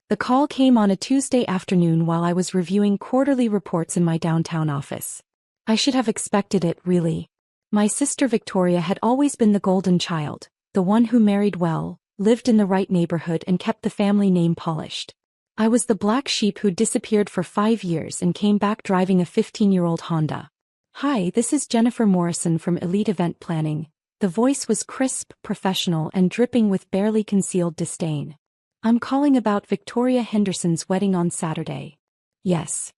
The call came on a Tuesday afternoon while I was reviewing quarterly reports in my downtown office. I should have expected it, really. My sister Victoria had always been the golden child, the one who married well, lived in the right neighborhood and kept the family name polished. I was the black sheep who disappeared for 5 years and came back driving a 15-year-old Honda. Hi, this is Jennifer Morrison from Elite Event Planning. The voice was crisp, professional and dripping with barely concealed disdain. I'm calling about Victoria Henderson's wedding on Saturday. Yes.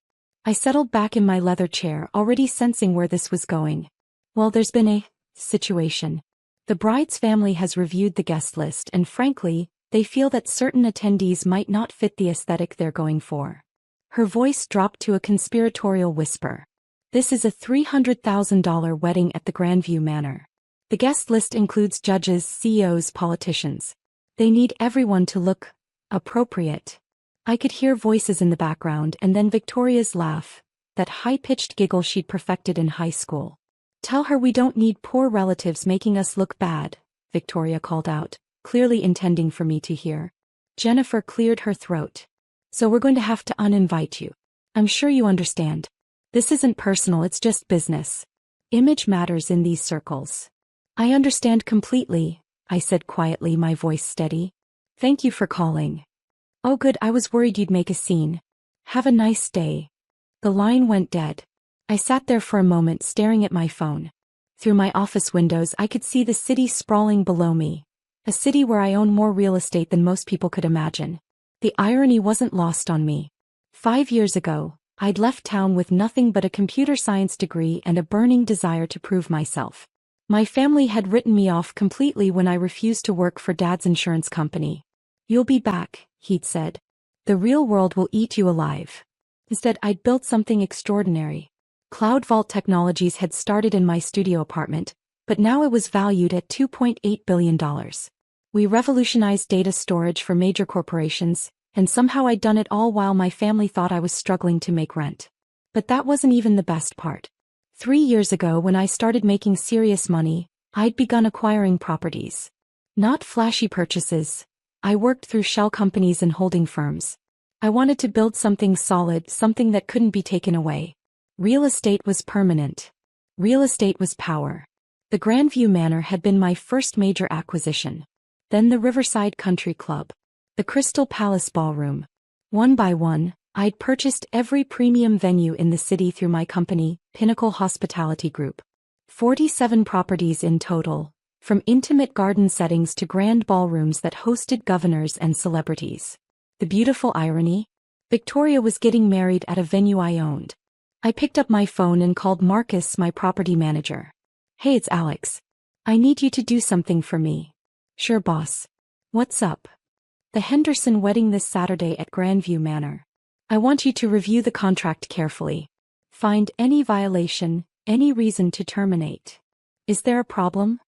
I settled back in my leather chair, already sensing where this was going. Well, there's been a situation. The bride's family has reviewed the guest list and frankly, they feel that certain attendees might not fit the aesthetic they're going for. Her voice dropped to a conspiratorial whisper. This is a $300,000 wedding at the Grandview Manor. The guest list includes judges, CEOs, politicians. They need everyone to look appropriate. I could hear voices in the background and then Victoria's laugh, that high-pitched giggle she'd perfected in high school. Tell her we don't need poor relatives making us look bad, Victoria called out, clearly intending for me to hear. Jennifer cleared her throat. So we're going to have to uninvite you. I'm sure you understand. This isn't personal, it's just business. Image matters in these circles. I understand completely, I said quietly, my voice steady. Thank you for calling. Oh good, I was worried you'd make a scene. Have a nice day. The line went dead. I sat there for a moment staring at my phone. Through my office windows I could see the city sprawling below me. A city where I own more real estate than most people could imagine. The irony wasn't lost on me. 5 years ago, I'd left town with nothing but a computer science degree and a burning desire to prove myself. My family had written me off completely when I refused to work for Dad's insurance company. You'll be back, he'd said. The real world will eat you alive. Instead, I'd built something extraordinary. Cloud Vault Technologies had started in my studio apartment, but now it was valued at $2.8 billion. We revolutionized data storage for major corporations, and somehow I'd done it all while my family thought I was struggling to make rent. But that wasn't even the best part. 3 years ago when I started making serious money, I'd begun acquiring properties. Not flashy purchases. I worked through shell companies and holding firms. I wanted to build something solid, something that couldn't be taken away. Real estate was permanent. Real estate was power. The Grandview Manor had been my first major acquisition. Then the Riverside Country Club. The Crystal Palace Ballroom. One by one, I'd purchased every premium venue in the city through my company, Pinnacle Hospitality Group. 47 properties in total, from intimate garden settings to grand ballrooms that hosted governors and celebrities. The beautiful irony? Victoria was getting married at a venue I owned. I picked up my phone and called Marcus, my property manager. Hey, it's Alex. I need you to do something for me. Sure, boss. What's up? The Henderson wedding this Saturday at Grandview Manor. I want you to review the contract carefully. Find any violation, any reason to terminate. Is there a problem?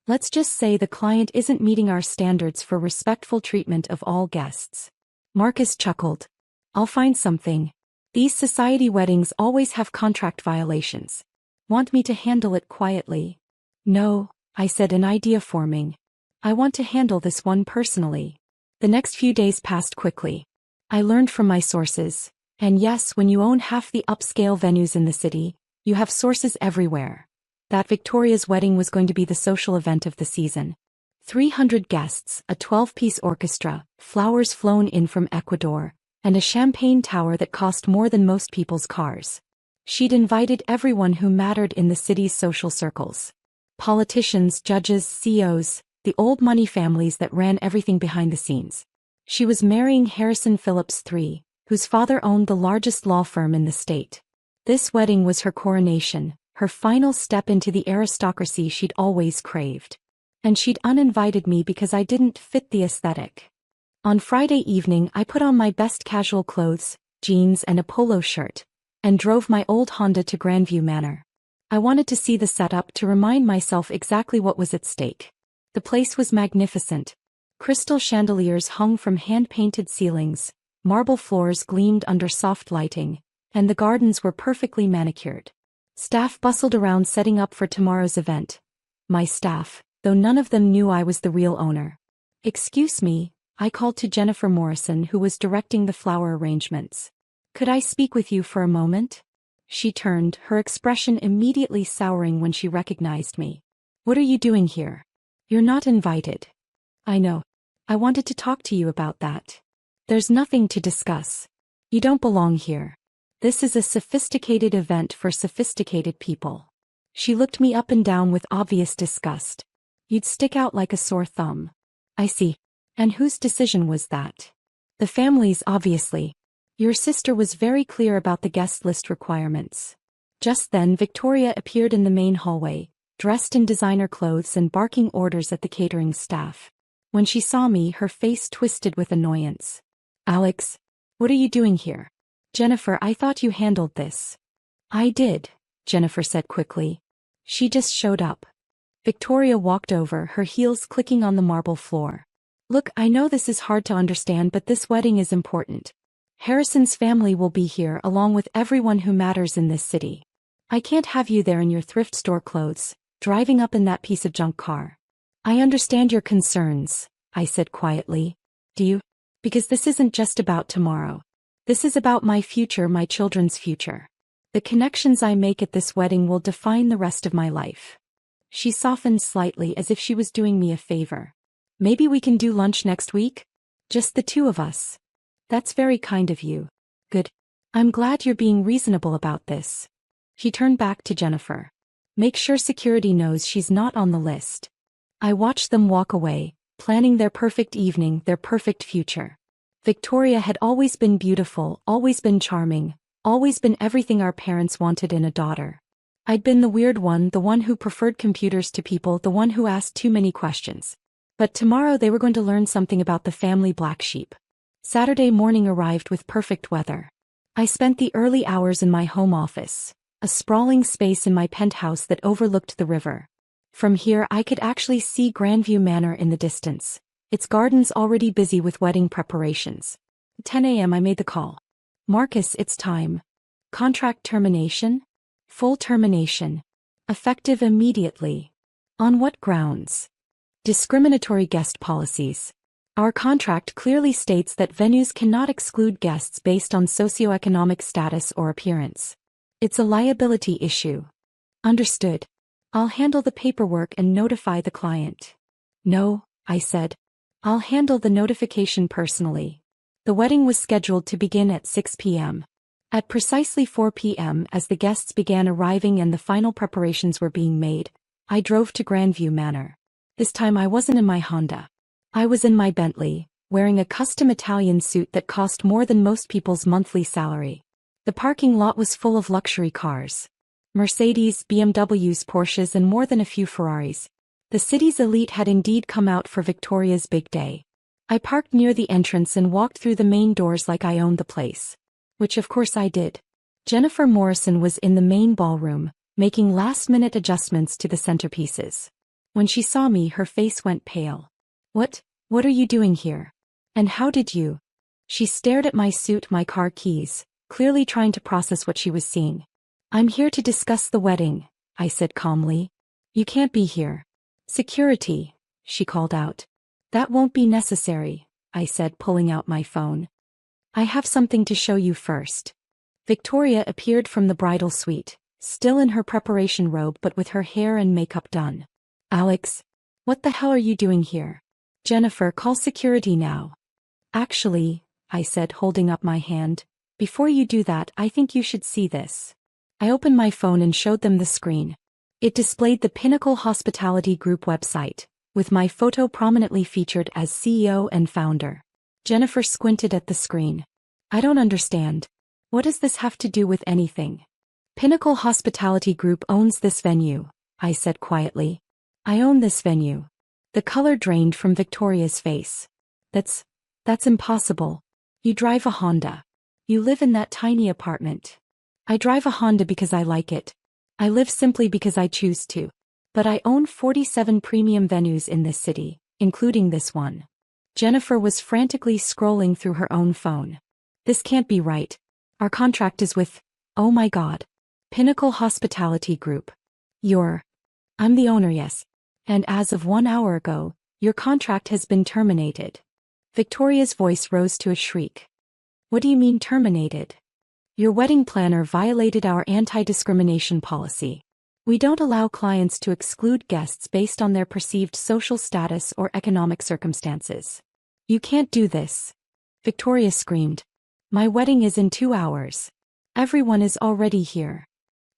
Let's just say the client isn't meeting our standards for respectful treatment of all guests. Marcus chuckled. I'll find something. These society weddings always have contract violations. Want me to handle it quietly? No, I said, an idea forming. I want to handle this one personally. The next few days passed quickly. I learned from my sources, and yes, when you own half the upscale venues in the city, you have sources everywhere. That Victoria's wedding was going to be the social event of the season. 300 guests, a 12-piece orchestra, flowers flown in from Ecuador, and a champagne tower that cost more than most people's cars. She'd invited everyone who mattered in the city's social circles. Politicians, judges, CEOs, the old money families that ran everything behind the scenes. She was marrying Harrison Phillips III, whose father owned the largest law firm in the state. This wedding was her coronation, her final step into the aristocracy she'd always craved. And she'd uninvited me because I didn't fit the aesthetic. On Friday evening I put on my best casual clothes, jeans and a polo shirt, and drove my old Honda to Grandview Manor. I wanted to see the setup to remind myself exactly what was at stake. The place was magnificent. Crystal chandeliers hung from hand-painted ceilings, marble floors gleamed under soft lighting, and the gardens were perfectly manicured. Staff bustled around setting up for tomorrow's event. My staff, though none of them knew I was the real owner. Excuse me, I called to Jennifer Morrison, who was directing the flower arrangements. Could I speak with you for a moment? She turned, her expression immediately souring when she recognized me. What are you doing here? You're not invited. I know. I wanted to talk to you about that. There's nothing to discuss. You don't belong here. This is a sophisticated event for sophisticated people. She looked me up and down with obvious disgust. You'd stick out like a sore thumb. I see. And whose decision was that? The family's, obviously. Your sister was very clear about the guest list requirements. Just then Victoria appeared in the main hallway, dressed in designer clothes and barking orders at the catering staff. When she saw me, her face twisted with annoyance. Alex, what are you doing here? Jennifer, I thought you handled this. I did, Jennifer said quickly. She just showed up. Victoria walked over, her heels clicking on the marble floor. Look, I know this is hard to understand, but this wedding is important. Harrison's family will be here along with everyone who matters in this city. I can't have you there in your thrift store clothes, driving up in that piece of junk car. I understand your concerns, I said quietly. Do you? Because this isn't just about tomorrow. This is about my future, my children's future. The connections I make at this wedding will define the rest of my life. She softened slightly as if she was doing me a favor. Maybe we can do lunch next week? Just the two of us. That's very kind of you. Good. I'm glad you're being reasonable about this. She turned back to Jennifer. Make sure security knows she's not on the list. I watched them walk away, planning their perfect evening, their perfect future. Victoria had always been beautiful, always been charming, always been everything our parents wanted in a daughter. I'd been the weird one, the one who preferred computers to people, the one who asked too many questions. But tomorrow they were going to learn something about the family black sheep. Saturday morning arrived with perfect weather. I spent the early hours in my home office, a sprawling space in my penthouse that overlooked the river. From here I could actually see Grandview Manor in the distance, its gardens already busy with wedding preparations. 10 a.m. I made the call. Marcus, it's time. Contract termination? Full termination. Effective immediately. On what grounds? Discriminatory guest policies. Our contract clearly states that venues cannot exclude guests based on socioeconomic status or appearance. It's a liability issue. Understood. I'll handle the paperwork and notify the client. No, I said. I'll handle the notification personally. The wedding was scheduled to begin at 6 p.m. At precisely 4 p.m., as the guests began arriving and the final preparations were being made, I drove to Grandview Manor. This time I wasn't in my Honda. I was in my Bentley, wearing a custom Italian suit that cost more than most people's monthly salary. The parking lot was full of luxury cars. Mercedes, BMWs, Porsches, and more than a few Ferraris. The city's elite had indeed come out for Victoria's big day. I parked near the entrance and walked through the main doors like I owned the place. Which of course I did. Jennifer Morrison was in the main ballroom, making last-minute adjustments to the centerpieces. When she saw me, her face went pale. What are you doing here? And how did you? She stared at my suit, my car keys, clearly trying to process what she was seeing. I'm here to discuss the wedding, I said calmly. You can't be here. Security, she called out. That won't be necessary, I said, pulling out my phone. I have something to show you first. Victoria appeared from the bridal suite, still in her preparation robe but with her hair and makeup done. Alex, what the hell are you doing here? Jennifer, call security now. Actually, I said, holding up my hand, before you do that, I think you should see this. I opened my phone and showed them the screen. It displayed the Pinnacle Hospitality Group website, with my photo prominently featured as CEO and founder. Jennifer squinted at the screen. I don't understand. What does this have to do with anything? Pinnacle Hospitality Group owns this venue, I said quietly. I own this venue. The color drained from Victoria's face. That's impossible. You drive a Honda. You live in that tiny apartment. I drive a Honda because I like it. I live simply because I choose to. But I own 47 premium venues in this city, including this one. Jennifer was frantically scrolling through her own phone. This can't be right. Our contract is with, oh my God, Pinnacle Hospitality Group. I'm the owner, yes. And as of 1 hour ago, your contract has been terminated. Victoria's voice rose to a shriek. What do you mean terminated? Your wedding planner violated our anti-discrimination policy. We don't allow clients to exclude guests based on their perceived social status or economic circumstances. You can't do this. Victoria screamed. My wedding is in 2 hours. Everyone is already here.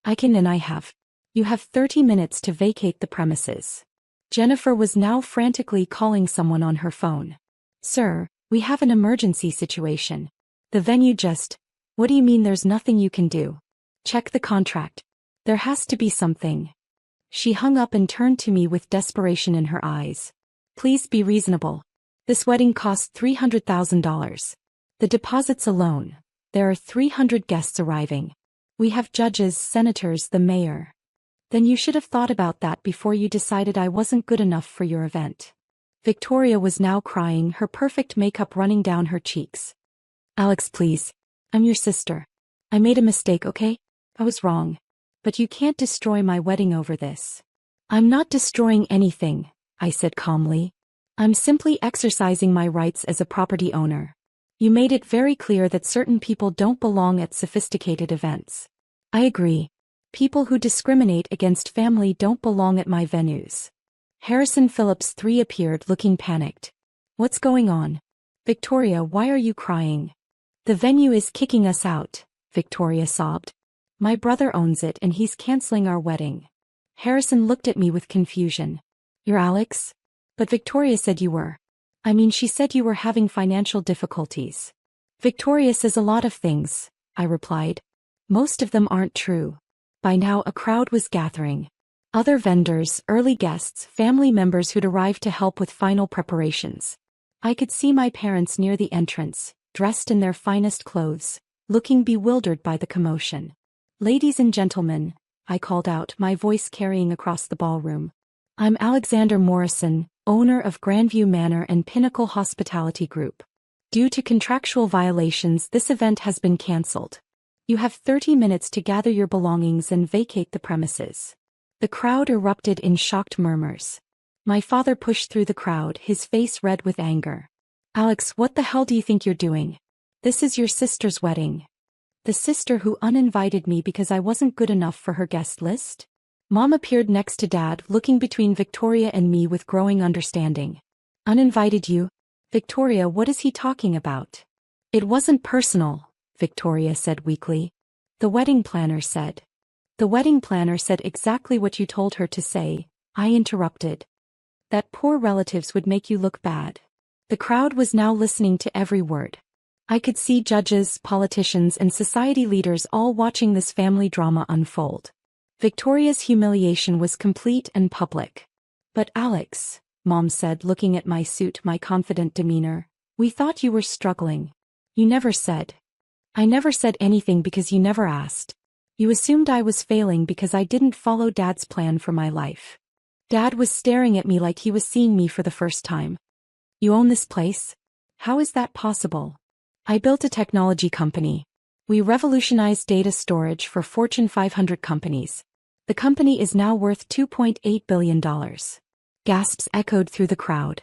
I can and I have. You have 30 minutes to vacate the premises. Jennifer was now frantically calling someone on her phone. Sir, we have an emergency situation. The venue just... What do you mean there's nothing you can do? Check the contract. There has to be something. She hung up and turned to me with desperation in her eyes. Please be reasonable. This wedding cost $300,000. The deposits alone. There are 300 guests arriving. We have judges, senators, the mayor. Then you should have thought about that before you decided I wasn't good enough for your event. Victoria was now crying, her perfect makeup running down her cheeks. Alex, please. I'm your sister. I made a mistake, okay? I was wrong. But you can't destroy my wedding over this. I'm not destroying anything, I said calmly. I'm simply exercising my rights as a property owner. You made it very clear that certain people don't belong at sophisticated events. I agree. People who discriminate against family don't belong at my venues. Harrison Phillips III appeared looking panicked. What's going on? Victoria, why are you crying? The venue is kicking us out, Victoria sobbed. My brother owns it and he's canceling our wedding. Harrison looked at me with confusion. You're Alex? But Victoria said you were. I mean, she said you were having financial difficulties. Victoria says a lot of things, I replied. Most of them aren't true. By now a crowd was gathering. Other vendors, early guests, family members who'd arrived to help with final preparations. I could see my parents near the entrance, dressed in their finest clothes, looking bewildered by the commotion. Ladies and gentlemen, I called out, my voice carrying across the ballroom. I'm Alexander Morrison, owner of Grandview Manor and Pinnacle Hospitality Group. Due to contractual violations, this event has been cancelled. You have 30 minutes to gather your belongings and vacate the premises. The crowd erupted in shocked murmurs. My father pushed through the crowd, his face red with anger. Alex, what the hell do you think you're doing? This is your sister's wedding. The sister who uninvited me because I wasn't good enough for her guest list? Mom appeared next to Dad, looking between Victoria and me with growing understanding. Uninvited you? Victoria, what is he talking about? It wasn't personal, Victoria said weakly. The wedding planner said. The wedding planner said exactly what you told her to say, I interrupted. That poor relatives would make you look bad. The crowd was now listening to every word. I could see judges, politicians, and society leaders all watching this family drama unfold. Victoria's humiliation was complete and public. But Alex, Mom said, looking at my suit, my confident demeanor, we thought you were struggling. You never said. I never said anything because you never asked. You assumed I was failing because I didn't follow Dad's plan for my life. Dad was staring at me like he was seeing me for the first time. You own this place? How is that possible? I built a technology company. We revolutionized data storage for Fortune 500 companies. The company is now worth $2.8 billion. Gasps echoed through the crowd.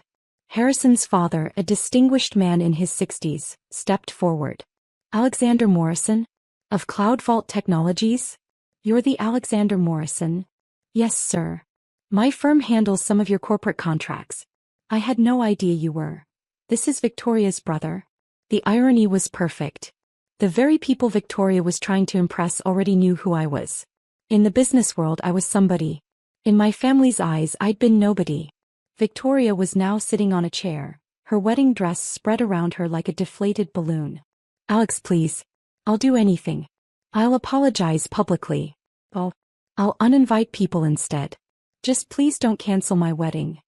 Harrison's father, a distinguished man in his 60s, stepped forward. Alexander Morrison? Of Cloud Vault Technologies? You're the Alexander Morrison? Yes, sir. My firm handles some of your corporate contracts. I had no idea you were. This is Victoria's brother. The irony was perfect. The very people Victoria was trying to impress already knew who I was. In the business world, I was somebody. In my family's eyes, I'd been nobody. Victoria was now sitting on a chair, her wedding dress spread around her like a deflated balloon. Alex, please. I'll do anything. I'll apologize publicly. I'll uninvite people instead. Just please don't cancel my wedding.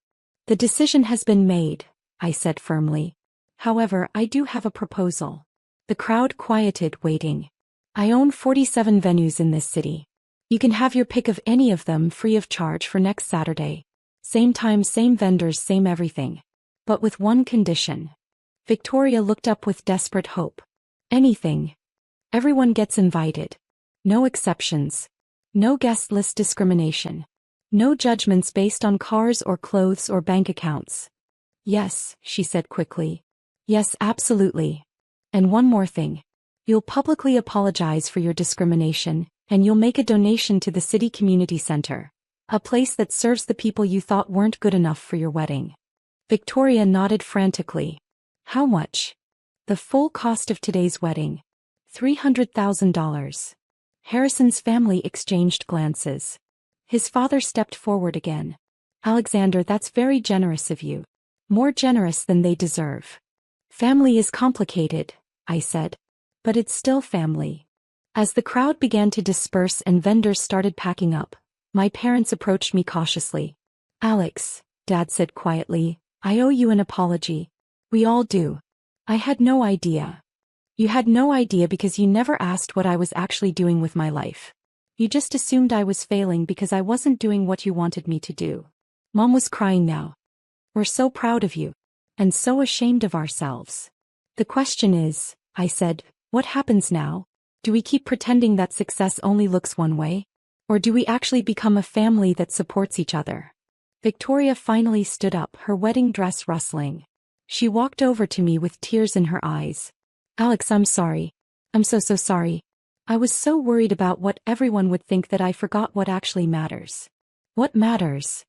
The decision has been made, I said firmly. However, I do have a proposal. The crowd quieted, waiting. I own 47 venues in this city. You can have your pick of any of them free of charge for next Saturday. Same time, same vendors, same everything. But with one condition. Victoria looked up with desperate hope. Anything. Everyone gets invited. No exceptions. No guest list discrimination. No judgments based on cars or clothes or bank accounts. Yes, she said quickly. Yes, absolutely. And one more thing. You'll publicly apologize for your discrimination, and you'll make a donation to the city community center, a place that serves the people you thought weren't good enough for your wedding. Victoria nodded frantically. How much? The full cost of today's wedding. $300,000. Harrison's family exchanged glances. His father stepped forward again. Alexander, that's very generous of you. More generous than they deserve. Family is complicated, I said. But it's still family. As the crowd began to disperse and vendors started packing up, my parents approached me cautiously. Alex, Dad said quietly, I owe you an apology. We all do. I had no idea. You had no idea because you never asked what I was actually doing with my life. You just assumed I was failing because I wasn't doing what you wanted me to do. Mom was crying now. We're so proud of you. And so ashamed of ourselves. The question is, I said, what happens now? Do we keep pretending that success only looks one way? Or do we actually become a family that supports each other? Victoria finally stood up, her wedding dress rustling. She walked over to me with tears in her eyes. Alex, I'm sorry. I'm so sorry. I was so worried about what everyone would think that I forgot what actually matters. What matters?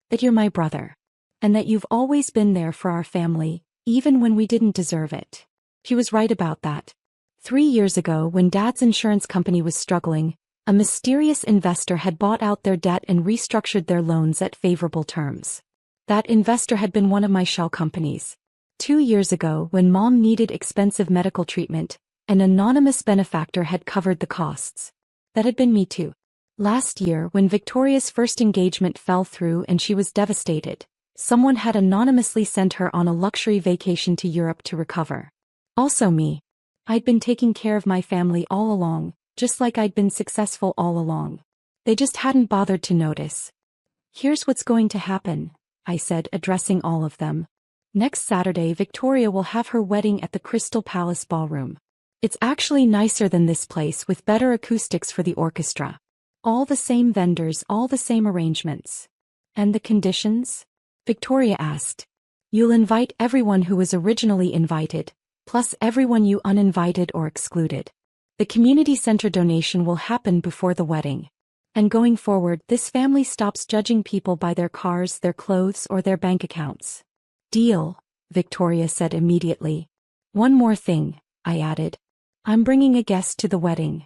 That you're my brother. And that you've always been there for our family, even when we didn't deserve it. He was right about that. 3 years ago, when Dad's insurance company was struggling, a mysterious investor had bought out their debt and restructured their loans at favorable terms. That investor had been one of my shell companies. 2 years ago, when Mom needed expensive medical treatment, an anonymous benefactor had covered the costs. That had been me too. Last year, when Victoria's first engagement fell through and she was devastated, someone had anonymously sent her on a luxury vacation to Europe to recover. Also me. I'd been taking care of my family all along, just like I'd been successful all along. They just hadn't bothered to notice. Here's what's going to happen, I said, addressing all of them. Next Saturday, Victoria will have her wedding at the Crystal Palace Ballroom. It's actually nicer than this place with better acoustics for the orchestra. All the same vendors, all the same arrangements. And the conditions? Victoria asked. You'll invite everyone who was originally invited, plus everyone you uninvited or excluded. The community center donation will happen before the wedding. And going forward, this family stops judging people by their cars, their clothes, or their bank accounts. Deal, Victoria said immediately. One more thing, I added. I'm bringing a guest to the wedding.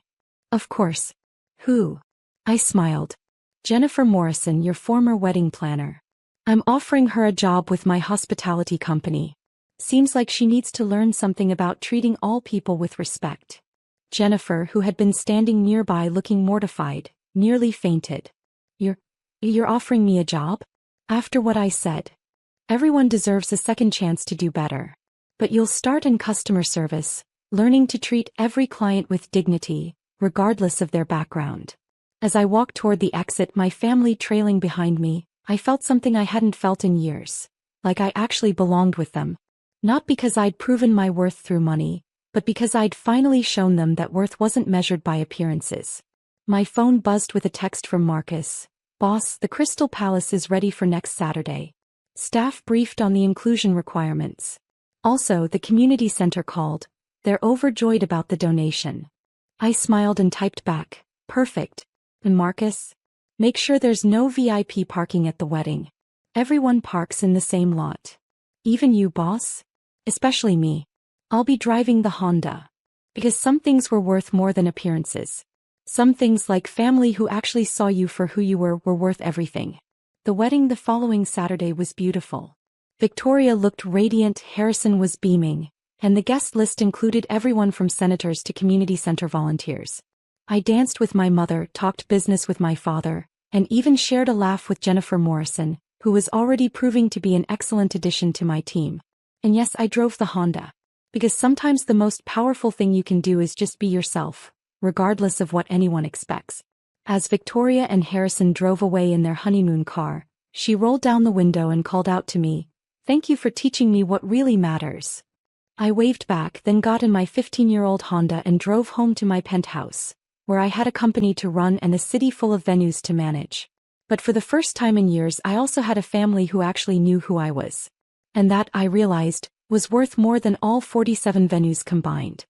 Of course. Who? I smiled. Jennifer Morrison, your former wedding planner. I'm offering her a job with my hospitality company. Seems like she needs to learn something about treating all people with respect. Jennifer, who had been standing nearby looking mortified, nearly fainted. You're offering me a job? After what I said. Everyone deserves a second chance to do better. But you'll start in customer service, learning to treat every client with dignity, regardless of their background. As I walked toward the exit, my family trailing behind me, I felt something I hadn't felt in years. Like I actually belonged with them. Not because I'd proven my worth through money, but because I'd finally shown them that worth wasn't measured by appearances. My phone buzzed with a text from Marcus. Boss, the Crystal Palace is ready for next Saturday. Staff briefed on the inclusion requirements. Also, the community center called. They're overjoyed about the donation. I smiled and typed back, perfect. And Marcus? Make sure there's no VIP parking at the wedding. Everyone parks in the same lot. Even you, boss? Especially me. I'll be driving the Honda. Because some things were worth more than appearances. Some things like family who actually saw you for who you were worth everything. The wedding the following Saturday was beautiful. Victoria looked radiant, Harrison was beaming, and the guest list included everyone from senators to community center volunteers. I danced with my mother, talked business with my father, and even shared a laugh with Jennifer Morrison, who was already proving to be an excellent addition to my team. And yes, I drove the Honda. Because sometimes the most powerful thing you can do is just be yourself, regardless of what anyone expects. As Victoria and Harrison drove away in their honeymoon car, she rolled down the window and called out to me, "Thank you for teaching me what really matters." I waved back, then got in my 15-year-old Honda and drove home to my penthouse, where I had a company to run and a city full of venues to manage. But for the first time in years, I also had a family who actually knew who I was. And that, I realized, was worth more than all 47 venues combined.